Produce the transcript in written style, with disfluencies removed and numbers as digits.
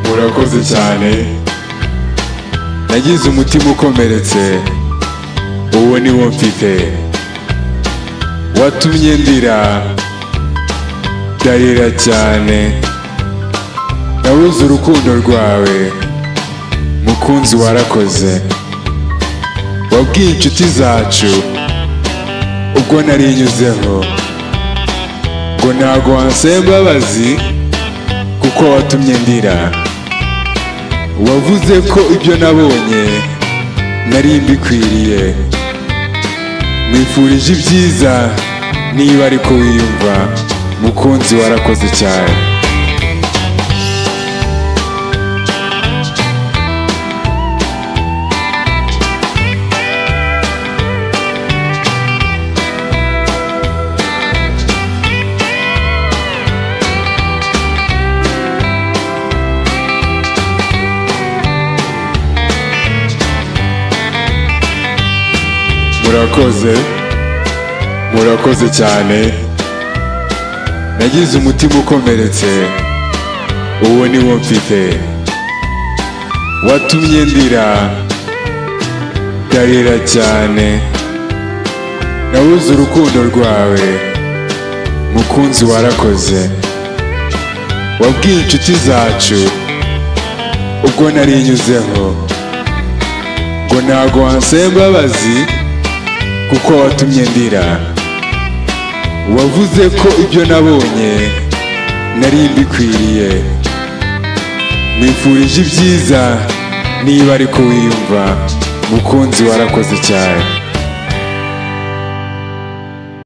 murakoze cyane. Nagize umutima ukomeretse, uwo ni wo mfite. Watumye ndira, ndarira cyane. Nabuze urukundo rwawe, mukunzi warakoze. Wabwiye inshuti zacu ubwo narinyuzeho ngo ntago wansaba imbabazi kuko watumye ndira. Wavuze ko ibyo nabonye nari mbikwiriye. Mwifurije ibyiza niba ariko wiyumva, mukunzi warakoze cyane. Murakoze cyane. Nagize umutima ukomeretse, uwo ni wo mfite. Watumye ndira, ndarira cyane. Nabuze urukundo rwawe, mukunzi warakoze. Wabwiye inshuti zacu ubwo narinyuzeho ngo ntago wansaba imbabazi kuko watumye ndira. Wavuze ko ibyo nabonye nari mbikwiriye. Mwifurije ibyiza niba ariko wiyumva, mukunzi warakoze cyane.